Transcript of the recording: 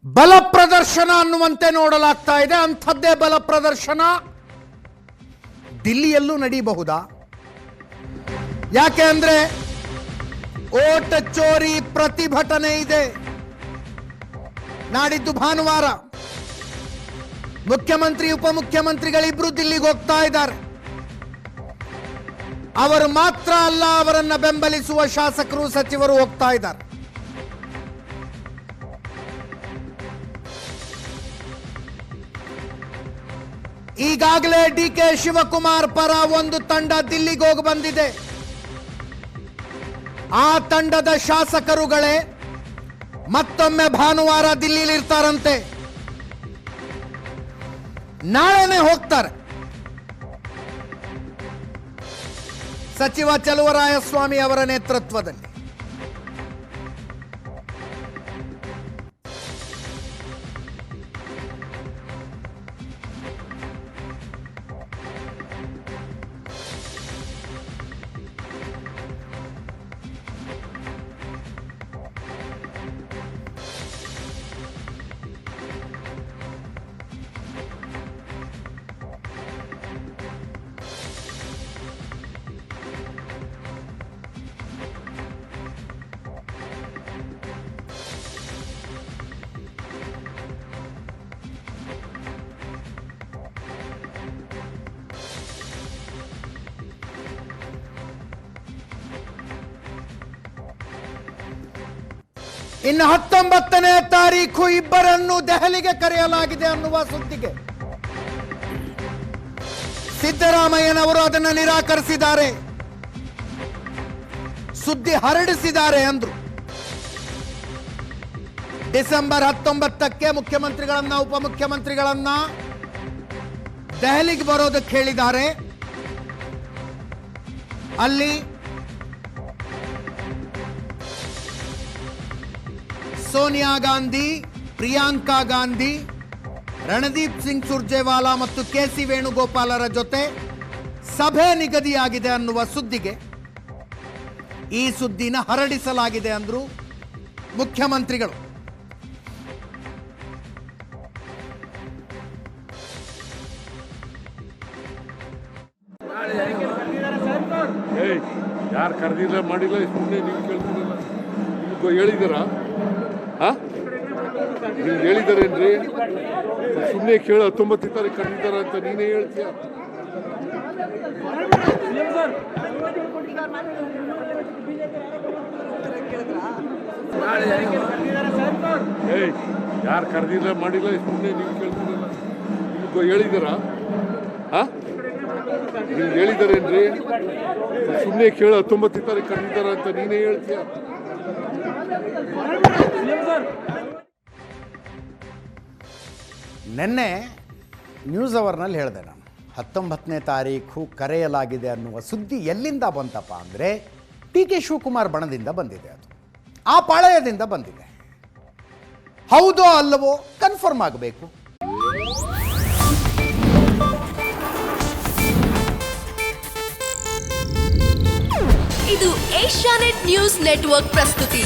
ಬಲ ಪ್ರದರ್ಶನ ಅನ್ನುವಂತೆ ನೋಡಲಾಗ್ತಾ ಇದೆ. ಅಂಥದ್ದೇ ಬಲ ಪ್ರದರ್ಶನ ದಿಲ್ಲಿಯಲ್ಲೂ ನಡೆಯಬಹುದಾ? ಯಾಕೆ ಅಂದ್ರೆ ಓಟ್ ಚೋರಿ ಪ್ರತಿಭಟನೆ ಇದೆ. ನಾಡಿದ್ದು ಭಾನುವಾರ ಮುಖ್ಯಮಂತ್ರಿ ಉಪಮುಖ್ಯಮಂತ್ರಿಗಳಿಬ್ರು ದಿಲ್ಲಿಗೆ ಹೋಗ್ತಾ ಇದ್ದಾರೆ. ಅವರು ಮಾತ್ರ ಅಲ್ಲ, ಅವರನ್ನ ಬೆಂಬಲಿಸುವ ಶಾಸಕರು ಸಚಿವರು ಹೋಗ್ತಾ ಇದ್ದಾರೆ. ಈಗಾಗಲೇ ಡಿ.ಕೆ. ಶಿವಕುಮಾರ್ ಪರ ಒಂದು ತಂಡ ದಿಲ್ಲಿಗೆ ಹೋಗಿ ಬಂದಿದೆ. ಆ ತಂಡದ ಶಾಸಕರುಗಳೇ ಮತ್ತೊಮ್ಮೆ ಭಾನುವಾರ ದಿಲ್ಲಿಲಿ ಇರ್ತಾರಂತೆ. ನಾಳೆನೆ ಹೋಗ್ತಾರೆ. ಸಚಿವ ಚಲುವರಾಯಸ್ವಾಮಿ ಅವರ ನೇತೃತ್ವದಲ್ಲಿ. ಇನ್ನು 19ನೇ ತಾರೀಖು ಇಬ್ಬರನ್ನು ದೆಹಲಿಗೆ ಕರೆಯಲಾಗಿದೆ ಅನ್ನುವ ಸುದ್ದಿಗೆ ಸಿದ್ದರಾಮಯ್ಯನವರು ಅದನ್ನು ನಿರಾಕರಿಸಿದ್ದಾರೆ. ಸುದ್ದಿ ಹರಡಿಸಿದ್ದಾರೆ ಅಂದ್ರು. ಡಿಸೆಂಬರ್ 19ಕ್ಕೆ ಮುಖ್ಯಮಂತ್ರಿಗಳನ್ನ ಉಪಮುಖ್ಯಮಂತ್ರಿಗಳನ್ನ ದೆಹಲಿಗೆ ಬರೋದಕ್ಕೆ ಹೇಳಿದ್ದಾರೆ. ಅಲ್ಲಿ ಸೋನಿಯಾ ಗಾಂಧಿ, ಪ್ರಿಯಾಂಕಾ ಗಾಂಧಿ, ರಣದೀಪ್ ಸಿಂಗ್ ಸುರ್ಜೇವಾಲಾ ಮತ್ತು ಕೆ.ಸಿ. ವೇಣುಗೋಪಾಲರ ಜೊತೆ ಸಭೆ ನಿಗದಿಯಾಗಿದೆ ಅನ್ನುವ ಸುದ್ದಿಗೆ ಈ ಸುದ್ದಿನ ಹರಡಿಸಲಾಗಿದೆ ಅಂದ್ರು ಮುಖ್ಯಮಂತ್ರಿಗಳು. ಯಾರು ಕರೆದಿಲ್ಲ ಮಾಡಿಲ್ಲ, ಸುಮ್ಮನೆ ನೀವು ಕೇಳ್ತಿರಲ್ಲ. ನಿಮ್ಗೆ ಹೇಳಿದಾರಾ? ನೀವು ಹೇಳಿದಾರೇನ್ರಿ? ಸುಮ್ಮನೆ ಕೇಳ. 19 ತಾರೀಕು ಕರೆದಿದ್ದಾರ ಅಂತ ನೀನೇ ಹೇಳ್ತೀಯ. ಯಾರು ಕರೆದಿಲ್ಲ ಮಾಡಿಲ್ಲ, ಸುಮ್ಮನೆ ನೀವು ಕೇಳ್ತಿರಲ್ಲ. ನಿಮ್ಗೆ ಹೇಳಿದಾರಾ? ನೀವು ಹೇಳಿದಾರೇನ್ರಿ? ಸುಮ್ಮನೆ ಕೇಳ. 19 ತಾರೀಕು ಕರೆದಿದ್ದಾರ ಅಂತ ನೀನೇ ಹೇಳ್ತೀಯ. ನಿನ್ನೆ ನ್ಯೂಸ್ ಅವರ್ನಲ್ಲಿ ಹೇಳಿದೆ ನಾನು, 19ನೇ ತಾರೀಖು ಕರೆಯಲಾಗಿದೆ ಅನ್ನುವ ಸುದ್ದಿ ಎಲ್ಲಿಂದ ಬಂತಪ್ಪ ಅಂದರೆ ಡಿ.ಕೆ. ಶಿವಕುಮಾರ್ ಬಣದಿಂದ ಬಂದಿದೆ. ಅದು ಆ ಪಾಳಯದಿಂದ ಬಂದಿದೆ. ಹೌದೋ ಅಲ್ಲವೋ ಕನ್ಫರ್ಮ್ ಆಗಬೇಕು. ಇದು ಏಷ್ಯಾನೆಟ್ ನ್ಯೂಸ್ ನೆಟ್ವರ್ಕ್ ಪ್ರಸ್ತುತಿ.